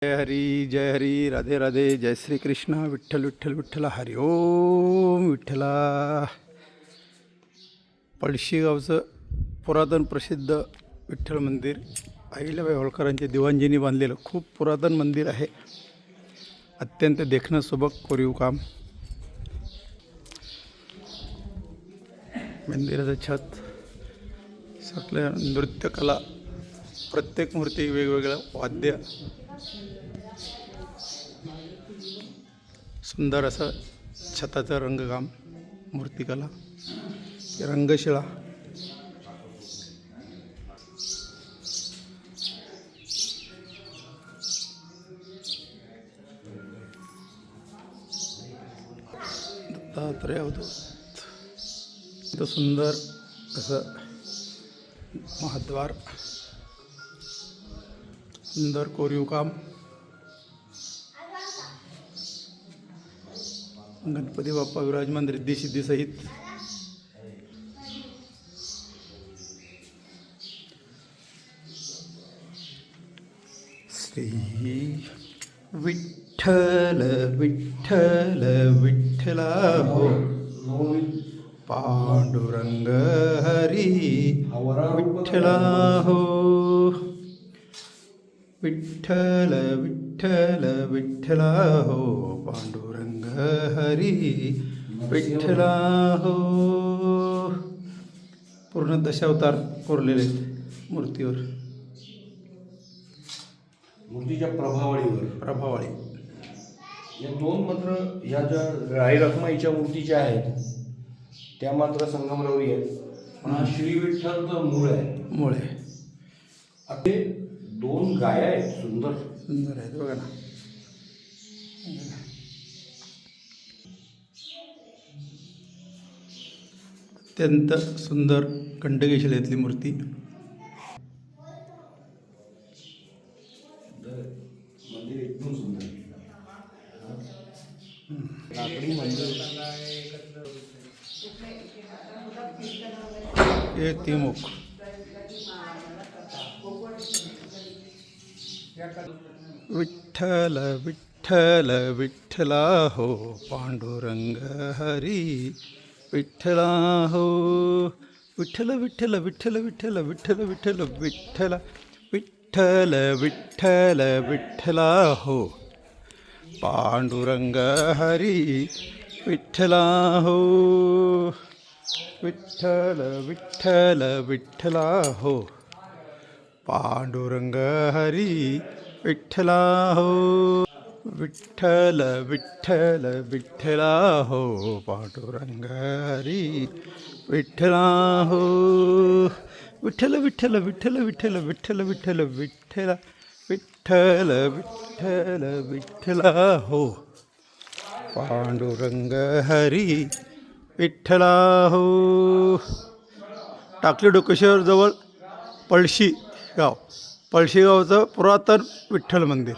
जय हरी राधे राधे जय श्री कृष्ण विठ्ठल विठ्ठल विठ्ठला हरी ओम विठ्ठला. पळशी गावचं पुरातन प्रसिद्ध विठ्ठल मंदिर अहिल्याबाई होळकरांच्या दिवाणजींनी बांधलेलं खूप पुरातन मंदिर आहे. अत्यंत देखणं सुबक कोरीव काम. मंदिराचं छत सगळ्या नृत्यकला, प्रत्येक मूर्ती वेगवेगळं वाद्य, सुंदर असं छताचं रंगकाम, मूर्तिकला, रंगशिळा. दत्तात्रय अवधूत. इथं सुंदर असं महाद्वार, सुंदर कोरीव काम. गणपती बाप्पा विराजमान रिद्धी सिद्धी सहित. श्री विठ्ठल विठ्ठल विठ्ठला हो, पांडुरंग हरी विठ्ठला हो. विठ्ठल विठ्ठल विठ्ठला हो, पांडुरंग हरी विठ्ठला हो. पूर्ण दशावतार कोरलेले आहेत मूर्तीवर, मूर्तीच्या प्रभावळी. या दोन मात्र ह्या ज्या राई रखमाईच्या मूर्तीच्या आहेत त्या मात्र संगमरवरी आहेत. पण हा श्री विठ्ठलचं मूळ आहे. असे दोन गाया आहेत, सुंदर सुंदर आहेत बघा ना. अत्यंत सुंदर कंडकी शिलेतली मूर्ती. मंदिर एकदम सुंदर. लाकडी मंदिर. हे तिमुख. विठ्ठल विठ्ठल विठ्ठला हो, पांडुरंग हरी विठ्ठला हो. विठ्ठल विठ्ठल विठ्ठल विठ्ठल विठ्ठल विठ्ठल विठ्ठला विठ्ठल विठ्ठल विठ्ठला हो, पांडुरंग हरी विठ्ठला हो. विठ्ठल विठ्ठल विठ्ठला हो, पांडुरंग हरी विठ्ठला हो. विठ्ठल विठ्ठल विठ्ठला हो, पांडुरंग हरी विठ्ठला हो. विठ्ठल विठ्ठल विठ्ठल विठ्ठल विठ्ठल विठ्ठल विठ्ठला विठ्ठल विठ्ठल विठ्ठला हो, पांडुरंग हरी विठ्ठला हो. टाकली डोकेश्वर जवळ पळशी गाव. पळशी गावचं पुरातन विठ्ठल मंदिर.